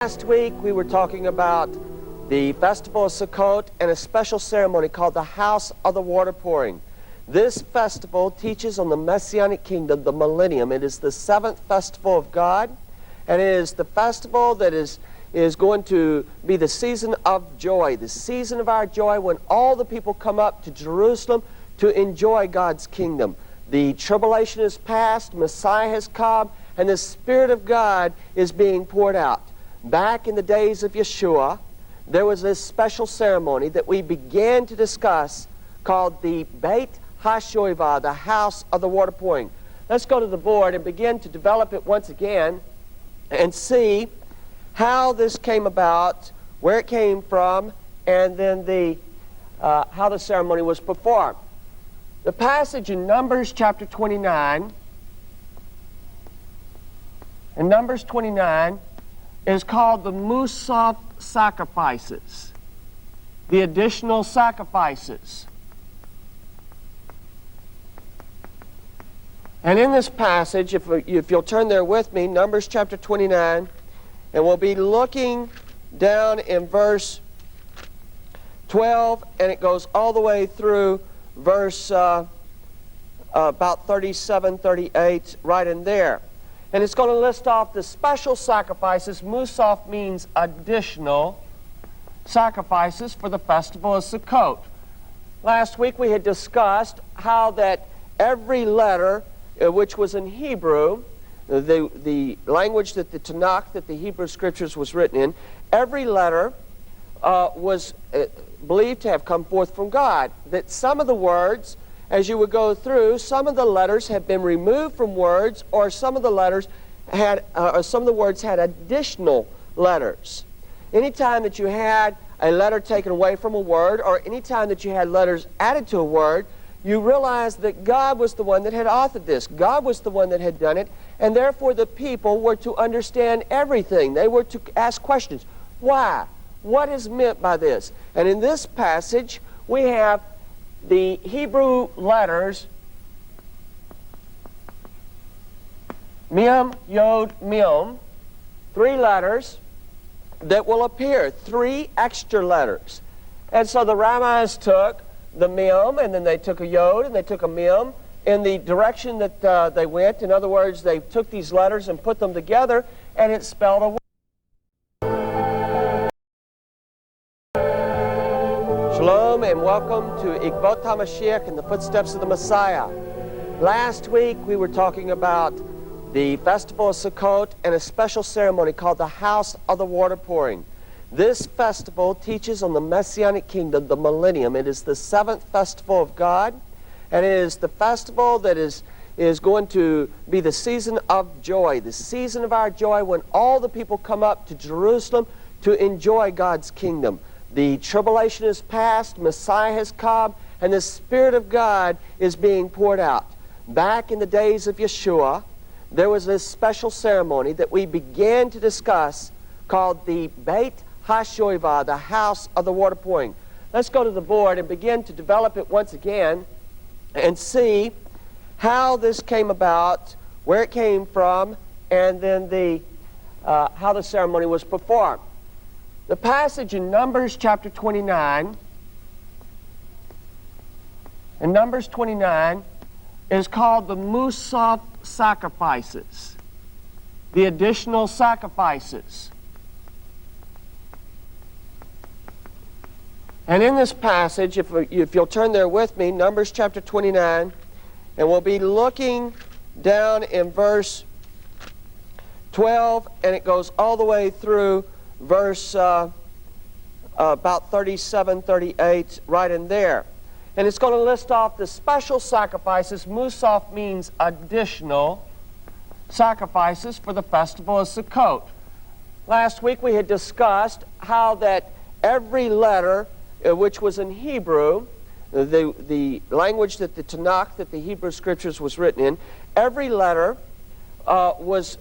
Last week we were talking about the festival of Sukkot and a special ceremony called the House of the Water Pouring. This festival teaches on the Messianic kingdom, the millennium. It is the seventh festival of God, and it is the festival that is going to be the season of joy, the season of our joy when all the people come up to Jerusalem to enjoy God's kingdom. The tribulation is past, Messiah has come, and the Spirit of God is being poured out. Back in the days of Yeshuah, there was this special ceremony that we began to discuss called the Beit HaShoevah, the House of the Water Pouring. Let's go to the board and begin to develop it once again and see how this came about, where it came from, and then how the ceremony was performed. The passage in Numbers chapter 29, is called the Musaf sacrifices, the additional sacrifices. And in this passage, if you'll turn there with me, Numbers chapter 29, and we'll be looking down in verse 12, and it goes all the way through verse about 37, 38, right in there. And it's going to list off the special sacrifices. Musaf means additional sacrifices for the festival of Sukkot. Last week we had discussed how that every letter, which was in Hebrew, the language that the Tanakh, that the Hebrew Scriptures was written in, every letter was believed to have come forth from God. That some of the words, as you would go through, some of the letters had been removed from words, or some of the letters had, some of the words had additional letters. Anytime that you had a letter taken away from a word, or anytime that you had letters added to a word, you realized that God was the one that had authored this. God was the one that had done it, and therefore the people were to understand everything. They were to ask questions. Why? What is meant by this? And in this passage, we have the Hebrew letters Mem, Yod, Mem, three letters that will appear, three extra letters. And so the rabbis took the Mem, and then they took a Yod, and they took a Mem in the direction that they went. In other words, they took these letters and put them together, and it spelled a word. Shalom and welcome to Ikvot HaMashiach, in the footsteps of the Messiah. Last week we were talking about the festival of Sukkot and a special ceremony called the House of the Water Pouring. This festival teaches on the Messianic kingdom, the millennium. It is the seventh festival of God, and it is the festival that is going to be the season of joy, the season of our joy when all the people come up to Jerusalem to enjoy God's kingdom. The tribulation is past, Messiah has come, and the Spirit of God is being poured out. Back in the days of Yeshuah, there was this special ceremony that we began to discuss called the Beit HaShoevah, the House of the Water Pouring. Let's go to the board and begin to develop it once again and see how this came about, where it came from, and then how the ceremony was performed. The passage in Numbers chapter 29, is called the Musaf sacrifices, the additional sacrifices. And in this passage, if you'll turn there with me, Numbers chapter 29, and we'll be looking down in verse 12, and it goes all the way through verse about 37, 38, right in there. And it's going to list off the special sacrifices. Musaf means additional sacrifices for the festival of Sukkot. Last week we had discussed how that every letter, which was in Hebrew, the language that the Tanakh, that the Hebrew Scriptures was written in, every letter was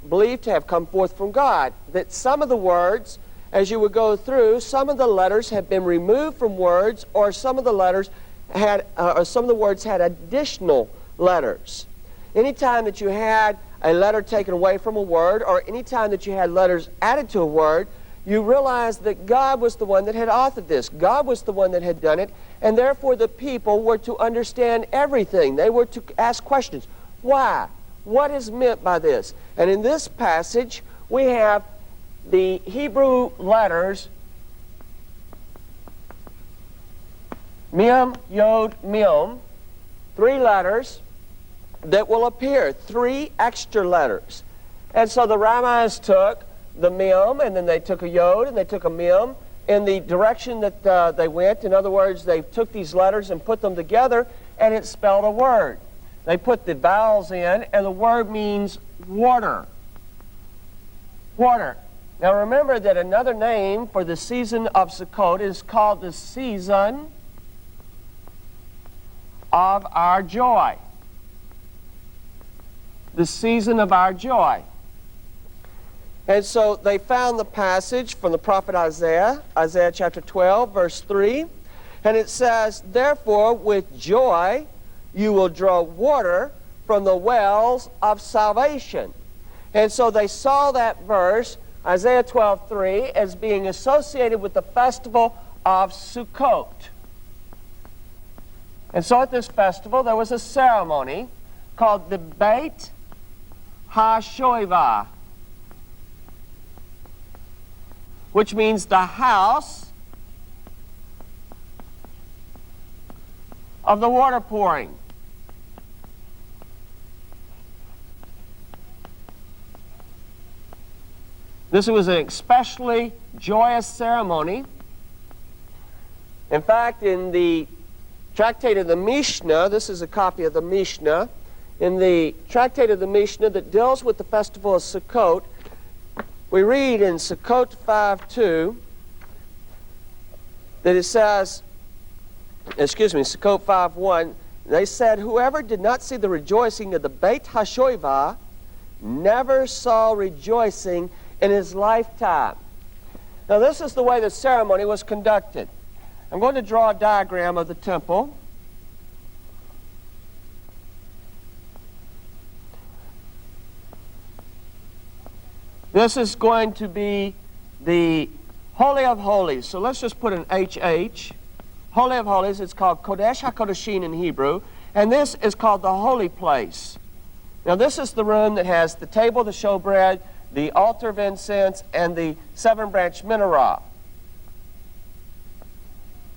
believed to have come forth from God. That some of the words, as you would go through, some of the letters had been removed from words, or some of the letters had, or some of the words had additional letters. Anytime that you had a letter taken away from a word, or any time that you had letters added to a word, you realized that God was the one that had authored this. God was the one that had done it, and therefore the people were to understand everything. They were to ask questions. Why? What is meant by this? And in this passage, we have the Hebrew letters Mem, Yod, Mem, 3 letters that will appear, 3 extra letters. And so the rabbis took the Mem, and then they took a Yod, and they took a Mem in the direction that they went. In other words, they took these letters and put them together, and it spelled a word. They put the vowels in, and the word means water. Water. Now remember that another name for the season of Sukkot is called the season of our joy. The season of our joy. And so they found the passage from the prophet Isaiah, Isaiah chapter 12, verse 3, and it says, "Therefore with joy you will draw water from the wells of salvation." And so they saw that verse, Isaiah 12:3, as being associated with the festival of Sukkot. And so at this festival there was a ceremony called the Beit HaShoevah, which means the house of the water pouring. This was an especially joyous ceremony. In fact, in the Tractate of the Mishnah, this is a copy of the Mishnah, in the Tractate of the Mishnah that deals with the festival of Sukkot, we read in Sukkot 5:2 that it says, Sukkot 5:1, they said, "Whoever did not see the rejoicing of the Beit HaShoevah never saw rejoicing in his lifetime." Now this is the way the ceremony was conducted. I'm going to draw a diagram of the temple. This is going to be the Holy of Holies. So let's just put an HH. Holy of Holies, it's called Kodesh HaKodeshim in Hebrew, and this is called the Holy Place. Now this is the room that has the table, the showbread, the altar of incense, and the 7-branch menorah.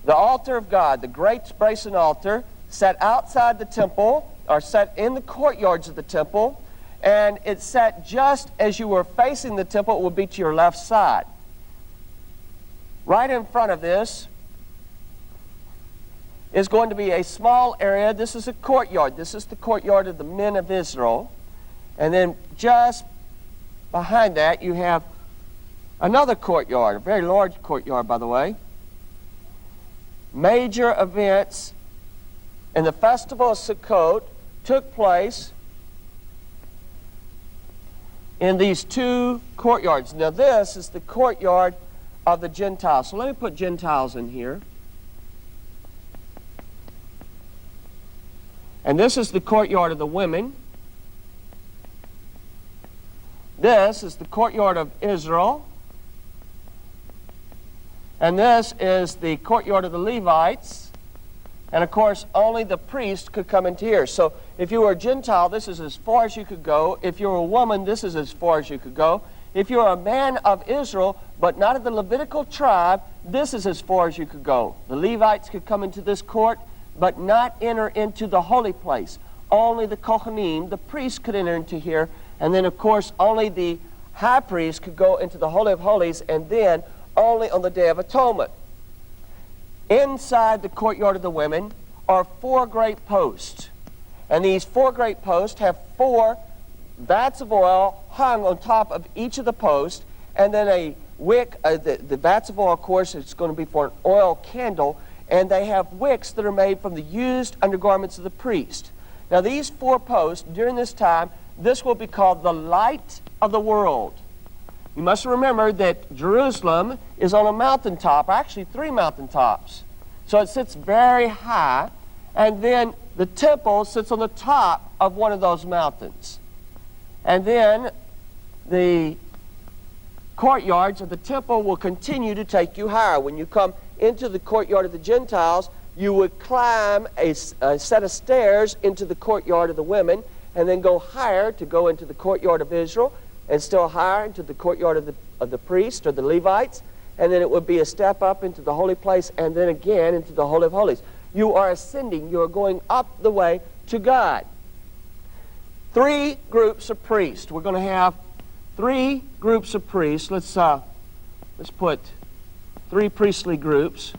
The altar of God, the great brazen altar, set outside the temple, or set in the courtyards of the temple, and it's set just as you were facing the temple. It would be to your left side. Right in front of this is going to be a small area. This is a courtyard. This is the courtyard of the men of Israel. And then just behind that you have another courtyard, a very large courtyard, by the way. Major events in the festival of Sukkot took place in these 2 courtyards. Now this is the courtyard of the Gentiles. So let me put Gentiles in here. And this is the courtyard of the women. This is the courtyard of Israel. And this is the courtyard of the Levites. And of course, only the priest could come into here. So if you were a Gentile, this is as far as you could go. If you were a woman, this is as far as you could go. If you were a man of Israel, but not of the Levitical tribe, this is as far as you could go. The Levites could come into this court, but not enter into the holy place. Only the Kohanim, the priests, could enter into here. And then, of course, only the high priest could go into the Holy of Holies, and then only on the Day of Atonement. Inside the courtyard of the women are 4 great posts. And these 4 great posts have 4 vats of oil hung on top of each of the posts, and then a wick. The vats of oil, of course, it's going to be for an oil candle, and they have wicks that are made from the used undergarments of the priest. Now these 4 posts, during this time, this will be called the light of the world. You must remember that Jerusalem is on a mountaintop, actually 3 mountaintops. So it sits very high, and then the temple sits on the top of one of those mountains. And then the courtyards of the temple will continue to take you higher. When you come into the courtyard of the Gentiles, you would climb a set of stairs into the courtyard of the women, and then go higher to go into the courtyard of Israel, and still higher into the courtyard of the priests or the Levites, and then it would be a step up into the holy place, and then again into the Holy of Holies. You are ascending. You are going up the way to God. 3 groups of priests. We're going to have 3 groups of priests. Let's put 3 priestly groups.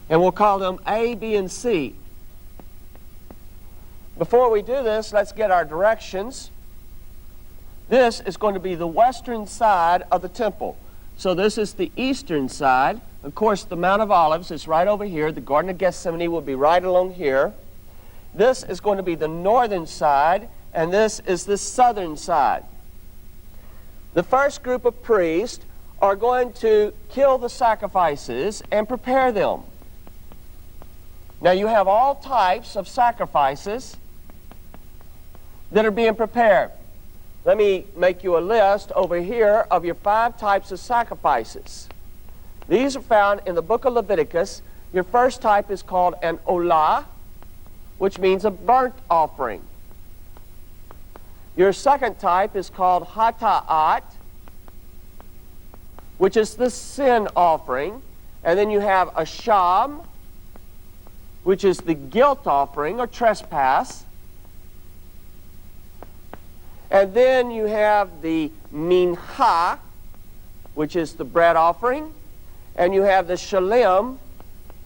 And we'll call them A, B, and C. Before we do this, let's get our directions. This is going to be the western side of the temple. So this is the eastern side. Of course, the Mount of Olives is right over here. The Garden of Gethsemane will be right along here. This is going to be the northern side, and this is the southern side. The first group of priests are going to kill the sacrifices and prepare them. Now you have all types of sacrifices that are being prepared. Let me make you a list over here of your 5 types of sacrifices. These are found in the book of Leviticus. Your first type is called an olah, which means a burnt offering. Your second type is called hata'at, which is the sin offering. And then you have a sham, which is the guilt offering or trespass. And then you have the mincha, which is the bread offering. And you have the shalem,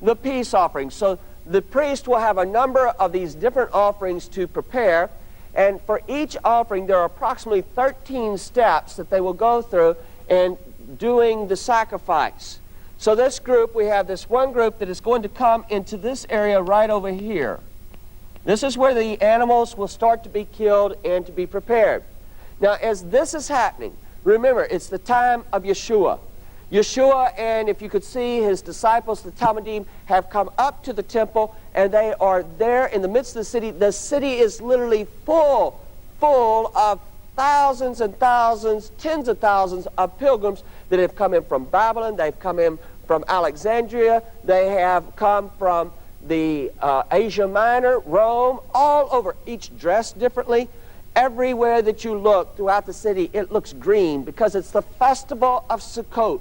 the peace offering. So the priest will have a number of these different offerings to prepare. And for each offering, there are approximately 13 steps that they will go through in doing the sacrifice. So this group, we have this one group that is going to come into this area right over here. This is where the animals will start to be killed and to be prepared. Now, as this is happening, remember, it's the time of Yeshuah. Yeshuah, and if you could see, his disciples, the Talmudim, have come up to the temple, and they are there in the midst of the city. The city is literally full of thousands and thousands, tens of thousands of pilgrims that have come in from Babylon. They've come in from Alexandria. They have come from the Asia Minor, Rome, all over, each dressed differently. Everywhere that you look throughout the city, it looks green because it's the festival of Sukkot.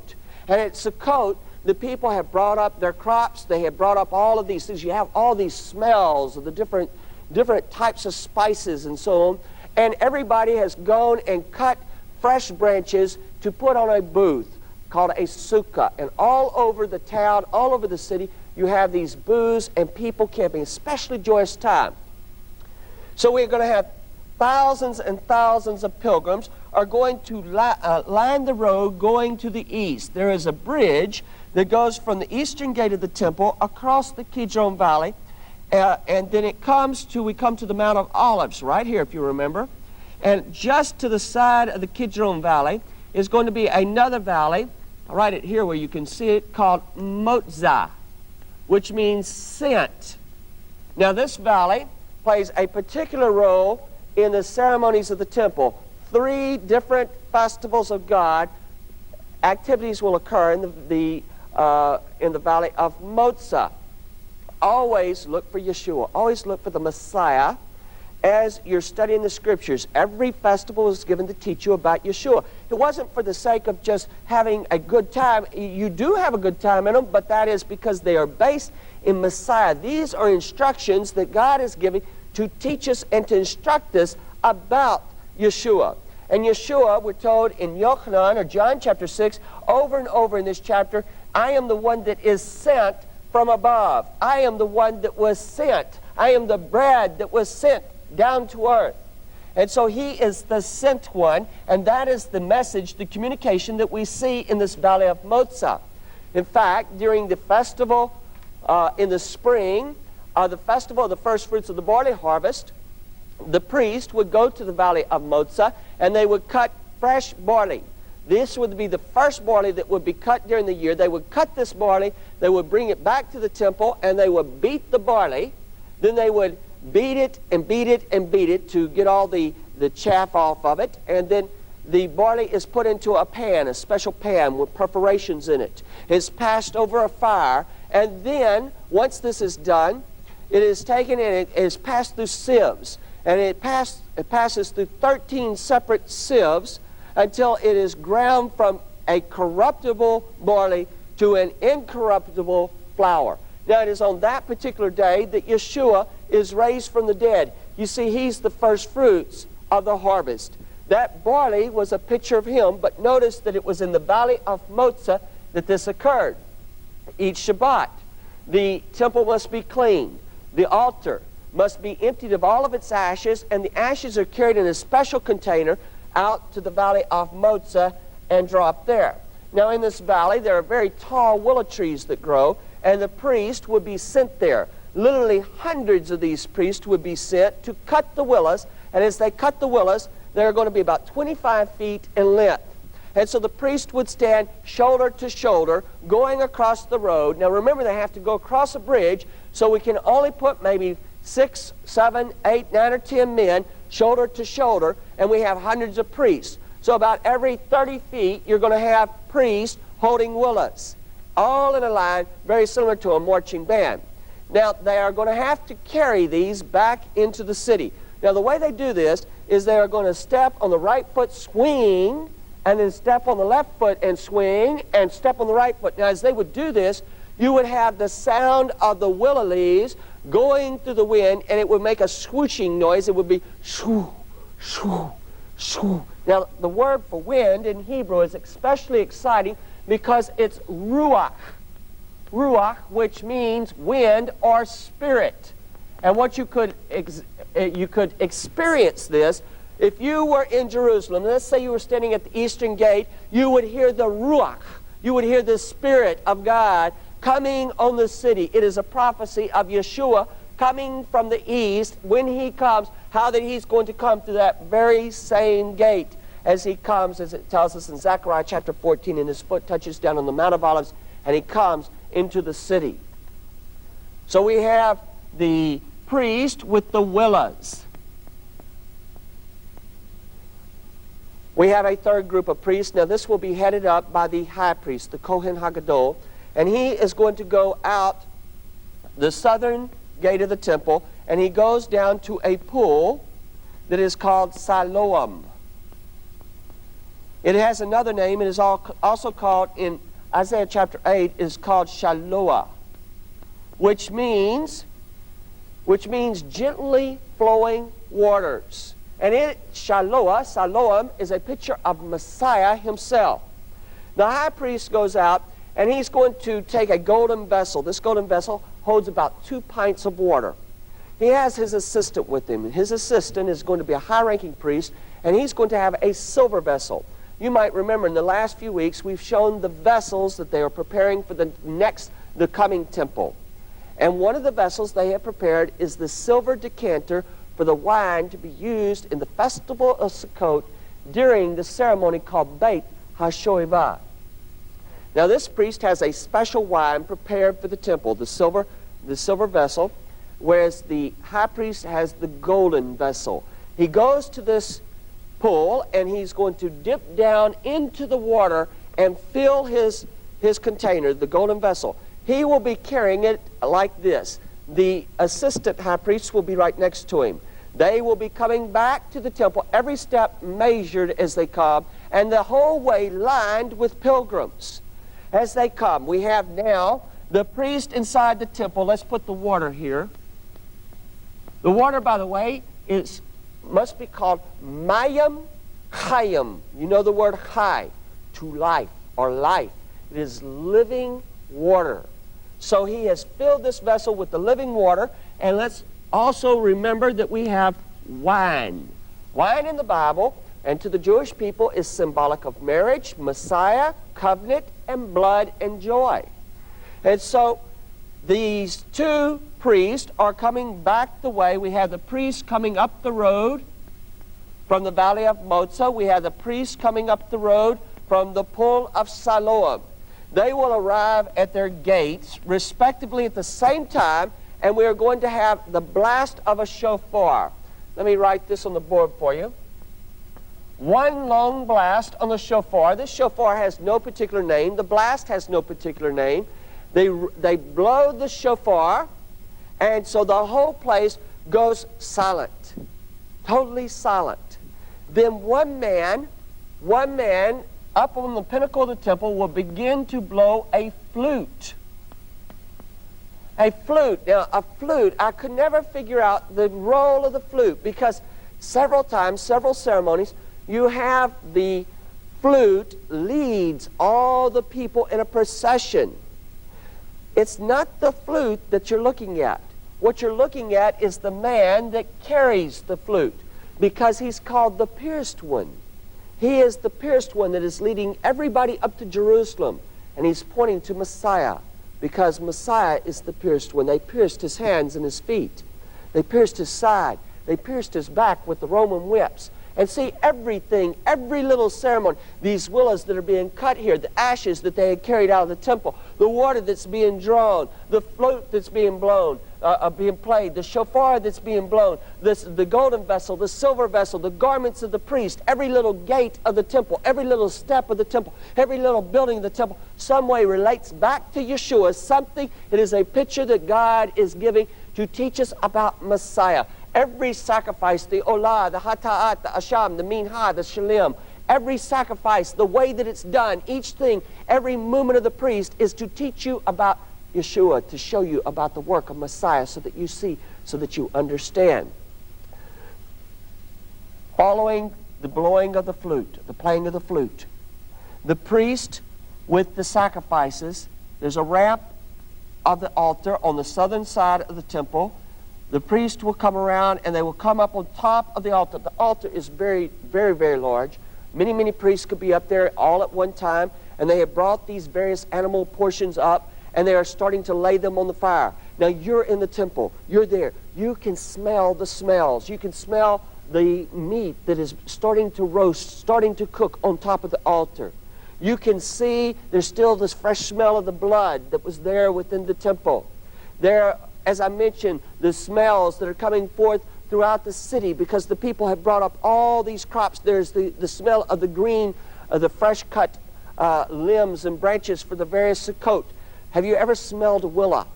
And at Sukkot, the people have brought up their crops. They have brought up all of these things. You have all these smells of the different types of spices and so on. And everybody has gone and cut fresh branches to put on a booth called a sukkah. And all over the town, all over the city, you have these booths and people camping, especially joyous time. So we're going to have thousands and thousands of pilgrims are going to line the road going to the east. There is a bridge that goes from the eastern gate of the temple across the Kidron Valley, and then we come to the Mount of Olives right here, if you remember. And just to the side of the Kidron Valley is going to be another valley, right at here where you can see it, called Motzah, which means sent. Now this valley plays a particular role in the ceremonies of the temple. 3 different festivals of God, activities will occur in the valley of Motzah. Always look for Yeshua. Always look for the Messiah as you're studying the Scriptures. Every festival is given to teach you about Yeshua. It wasn't for the sake of just having a good time. You do have a good time in them, but that is because they are based in Messiah. These are instructions that God is giving to teach us and to instruct us about Yeshua. And Yeshua, we're told in Yochanan, or John chapter 6, over and over in this chapter, I am the one that is sent from above. I am the one that was sent. I am the bread that was sent down to earth. And so he is the sent one, and that is the message, the communication that we see in this valley of Motzah. In fact, during the festival in the spring, the festival of the first fruits of the barley harvest, the priest would go to the valley of Motzah and they would cut fresh barley. This would be the first barley that would be cut during the year. They would cut this barley, they would bring it back to the temple, and they would beat the barley. Then they would beat it and beat it and beat it to get all the chaff off of it. And then the barley is put into a pan, a special pan with perforations in it. It's passed over a fire. And then, once this is done, it is taken and it is passed through sieves. And it passes through 13 separate sieves until it is ground from a corruptible barley to an incorruptible flour. Now, it is on that particular day that Yeshuah is raised from the dead. You see, he's the first fruits of the harvest. That barley was a picture of him, but notice that it was in the valley of Motzah that this occurred. Each Shabbat, the temple must be cleaned. The altar must be emptied of all of its ashes, and the ashes are carried in a special container out to the valley of Motzah and dropped there. Now, in this valley, there are very tall willow trees that grow, and the priest would be sent there. Literally hundreds of these priests would be sent to cut the willows, and as they cut the willows, they're going to be about 25 feet in length. And so the priest would stand shoulder to shoulder going across the road. Now remember, they have to go across a bridge, so we can only put maybe 6, 7, 8, 9, or 10 men shoulder to shoulder, and we have hundreds of priests. So about every 30 feet, you're going to have priests holding willows, all in a line, very similar to a marching band. Now, they are going to have to carry these back into the city. Now, the way they do this is they are going to step on the right foot, swing, and then step on the left foot and swing, and step on the right foot. Now, as they would do this, you would have the sound of the willow leaves going through the wind, and it would make a swooshing noise. It would be shoo, shoo, shoo. Now, the word for wind in Hebrew is especially exciting because it's ruach. Ruach, which means wind or spirit. And what you could experience this if you were in Jerusalem. Let's say you were standing at the eastern gate, you would hear the ruach. You would hear the Spirit of God coming on the city. It is a prophecy of Yeshuah coming from the east. When he comes, how that he's going to come through that very same gate as he comes, as it tells us in Zechariah chapter 14, and his foot touches down on the Mount of Olives, and he comes into the city. So we have the priest with the willows. We have a third group of priests. Now this will be headed up by the high priest, the Kohen HaGadol, and he is going to go out the southern gate of the temple, and he goes down to a pool that is called Siloam. It has another name. It is also called, in Isaiah chapter 8, is called Shaloah, which means gently flowing waters. And Siloam is a picture of Messiah himself. The high priest goes out, and he's going to take a golden vessel. This golden vessel holds about 2 pints of water. He has his assistant with him. His assistant is going to be a high-ranking priest, and he's going to have a silver vessel. You might remember in the last few weeks we've shown the vessels that they are preparing for the coming temple. And one of the vessels they have prepared is the silver decanter for the wine to be used in the festival of Sukkot during the ceremony called Beit HaShoevah. Now this priest has a special wine prepared for the temple, the silver vessel, whereas the high priest has the golden vessel. He goes to this pool, and he's going to dip down into the water and fill his container, the golden vessel. He will be carrying it like this. The assistant high priest will be right next to him. They will be coming back to the temple, every step measured as they come, and the whole way lined with pilgrims as they come. We have now the priest inside the temple. Let's put the water here. The water, by the way, must be called Mayim Chayim. You know the word Chai, to life or life. It is living water. So he has filled this vessel with the living water, and let's also remember that we have wine. Wine in the Bible and to the Jewish people is symbolic of marriage, Messiah, covenant, and blood and joy. And so these 2 priests are coming back the way. We have the priest coming up the road from the valley of Motzah. We have the priest coming up the road from the pool of Siloam. They will arrive at their gates respectively at the same time, and we are going to have the blast of a shofar. Let me write this on the board for you. One long blast on the shofar. This shofar has no particular name. The blast has no particular name. They blow the shofar, and so the whole place goes silent, totally silent. Then one man up on the pinnacle of the temple will begin to blow a flute. A flute. Now, a flute, I could never figure out the role of the flute, because several times, several ceremonies, you have the flute leads all the people in a procession. It's not the flute that you're looking at. What you're looking at is the man that carries the flute, because he's called the pierced one. He is the pierced one that is leading everybody up to Jerusalem, and he's pointing to Messiah, because Messiah is the pierced one. They pierced his hands and his feet. They pierced his side. They pierced his back with the Roman whips. And see, everything, every little ceremony, these willows that are being cut here, the ashes that they had carried out of the temple, the water that's being drawn, the flute that's being blown, being played, the shofar that's being blown, the golden vessel, the silver vessel, the garments of the priest, every little gate of the temple, every little step of the temple, every little building of the temple, some way relates back to Yeshuah, something. It is a picture that God is giving to teach us about Messiah. Every sacrifice, the olah, the hata'at, the asham, the minha, the shalim, every sacrifice, the way that it's done, each thing, every movement of the priest is to teach you about Yeshuah, to show you about the work of Messiah, so that you see, so that you understand. Following the blowing of the flute, the playing of the flute, the priest with the sacrifices, there's a ramp of the altar on the southern side of the temple. The priest will come around, and they will come up on top of the altar. The altar is very, very, very large. Many, many priests could be up there all at one time, and they have brought these various animal portions up, and they are starting to lay them on the fire. Now, you're in the temple. You're there. You can smell the smells. You can smell the meat that is starting to roast, starting to cook on top of the altar. You can see there's still this fresh smell of the blood that was there within the temple. There, as I mentioned, the smells that are coming forth throughout the city, because the people have brought up all these crops. There's the smell of the green, of the fresh cut limbs and branches for the various Sukkot. Have you ever smelled willow?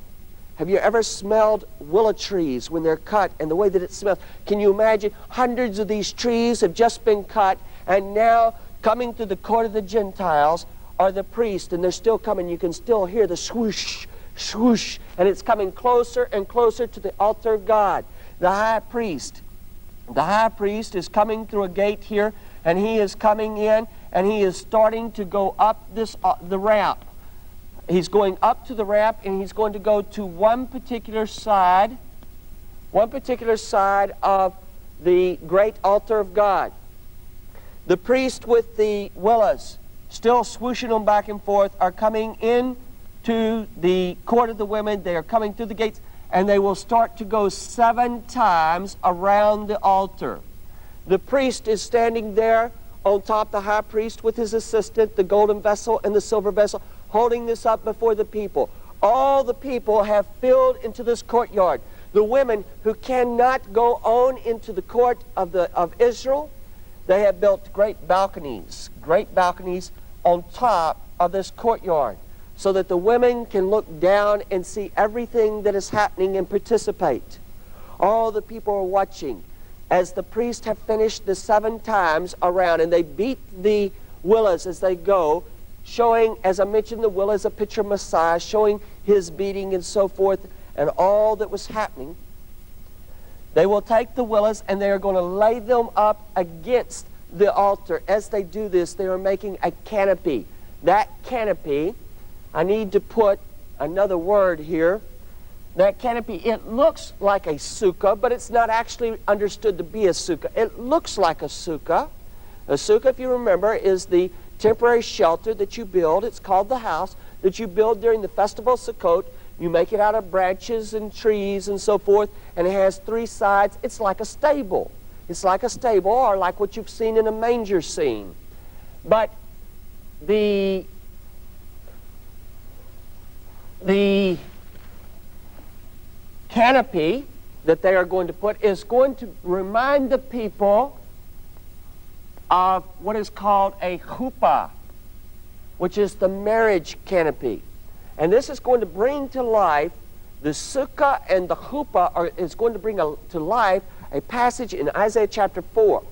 Have you ever smelled willow trees when they're cut, and the way that it smells? Can you imagine? Hundreds of these trees have just been cut, and now coming to the court of the Gentiles are the priests, and they're still coming. You can still hear the swoosh, swoosh, and it's coming closer and closer to the altar of God. The high priest is coming through a gate here, and he is coming in, and he is starting to go up the ramp. He's going up to the ramp, and he's going to go to one particular side of the great altar of God. The priest with the willows, still swooshing them back and forth, are coming in to the court of the women. They are coming through the gates, and they will start to go 7 times around the altar. The priest is standing there on top, the high priest with his assistant, the golden vessel and the silver vessel, holding this up before the people. All the people have filled into this courtyard. The women who cannot go on into the court of Israel, they have built great balconies on top of this courtyard, so that the women can look down and see everything that is happening and participate. All the people are watching as the priests have finished the 7 times around, and they beat the willows as they go, showing, as I mentioned, the willow is a picture of Messiah, showing his beating and so forth, and all that was happening. They will take the willows, and they are going to lay them up against the altar. As they do this, they are making a canopy. That canopy, I need to put another word here. That canopy, it looks like a sukkah, but it's not actually understood to be a sukkah. It looks like a sukkah. A sukkah, if you remember, is the temporary shelter that you build. It's called the house that you build during the festival of Sukkot. You make it out of branches and trees and so forth, and it has 3 sides. It's like a stable. It's like a stable, or like what you've seen in a manger scene. But the canopy that they are going to put is going to remind the people of what is called a chuppah, which is the marriage canopy. And this is going to bring to life the sukkah, and the chuppah is going to bring to life a passage in Isaiah chapter 4.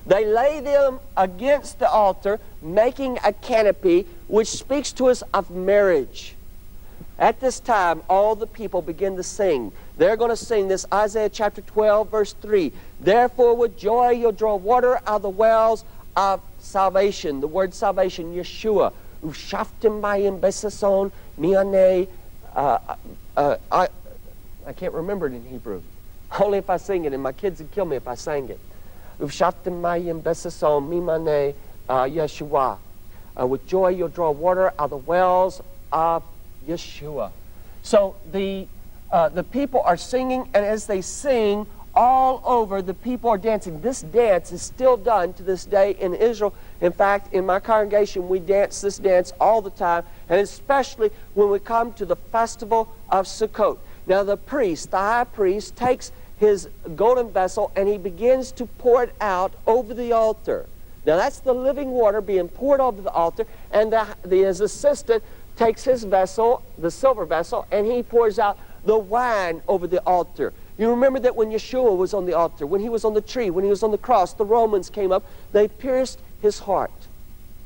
They lay them against the altar, making a canopy which speaks to us of marriage. At this time, all the people begin to sing. They're going to sing this Isaiah chapter 12, verse 3. Therefore, with joy you'll draw water out of the wells of salvation. The word salvation, Yeshuah. Ushaftim mayim besason miane. I can't remember it in Hebrew. Only if I sing it, and my kids would kill me if I sang it. Ushaftim mayim besason mimane Yeshuah. With joy you'll draw water out of the wells of Yeshuah. So the people are singing, and as they sing, all over the people are dancing. This dance is still done to this day in Israel. In fact, in my congregation, we dance this dance all the time, and especially when we come to the festival of Sukkot. Now the priest, the high priest, takes his golden vessel and he begins to pour it out over the altar. Now that's the living water being poured over the altar, and his assistant takes his vessel, the silver vessel, and he pours out the wine over the altar. You remember that when Yeshua was on the altar, when he was on the tree, when he was on the cross, the Romans came up, they pierced his heart.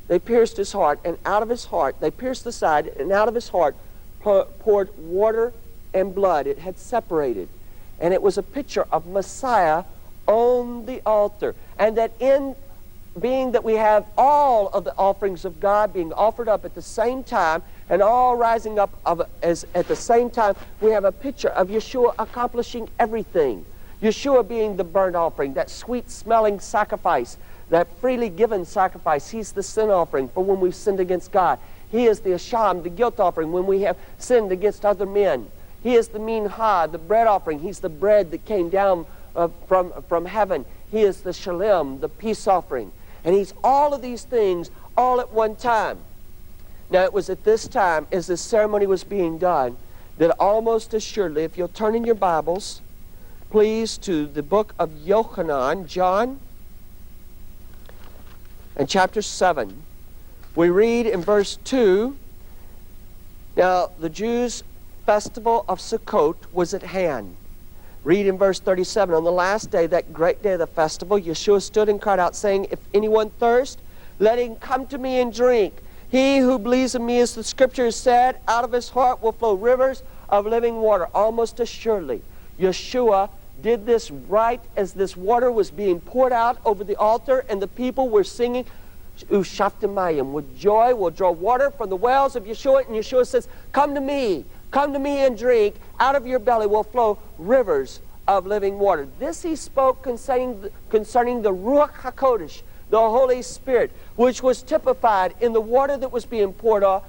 They pierced his heart, and out of his heart, they pierced the side, and out of his heart poured water and blood. It had separated. And it was a picture of Messiah on the altar. And that in being that we have all of the offerings of God being offered up at the same time, and all rising up at the same time, we have a picture of Yeshua accomplishing everything. Yeshua being the burnt offering, that sweet-smelling sacrifice, that freely given sacrifice. He's the sin offering for when we've sinned against God. He is the asham, the guilt offering, when we have sinned against other men. He is the minha, the bread offering. He's the bread that came down from heaven. He is the shalem, the peace offering. And he's all of these things all at one time. Now, it was at this time, as this ceremony was being done, that almost assuredly, if you'll turn in your Bibles, please, to the book of Yochanan, John, and chapter 7. We read in verse 2, now the Jews' festival of Sukkot was at hand. Read in verse 37, on the last day, that great day of the festival, Yeshua stood and cried out, saying, if anyone thirst, let him come to me and drink. He who believes in me, as the scripture said, out of his heart will flow rivers of living water. Almost assuredly, Yeshua did this right as this water was being poured out over the altar, and the people were singing, Ushaftamayim, with joy will draw water from the wells of Yeshua. And Yeshua says, come to me and drink. Out of your belly will flow rivers of living water. This he spoke concerning the Ruach HaKodesh, the Holy Spirit, which was typified in the water that was being poured out,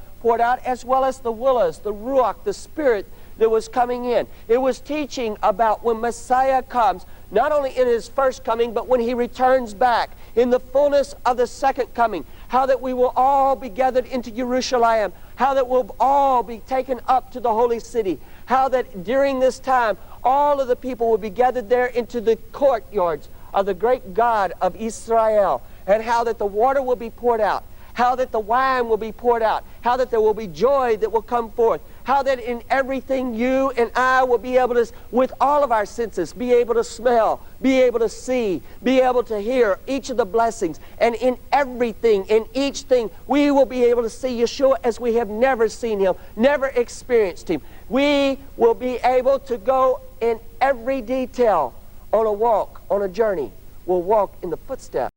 as well as the willows, the Ruach, the Spirit that was coming in. It was teaching about when Messiah comes, not only in his first coming, but when he returns back in the fullness of the second coming, how that we will all be gathered into Jerusalem, how that we'll all be taken up to the holy city, how that during this time all of the people will be gathered there into the courtyards of the great God of Israel, and how that the water will be poured out, how that the wine will be poured out, how that there will be joy that will come forth, how that in everything you and I will be able to, with all of our senses, be able to smell, be able to see, be able to hear each of the blessings. And in everything, in each thing, we will be able to see Yeshua as we have never seen him, never experienced him. We will be able to go in every detail on a walk, on a journey. We'll walk in the footsteps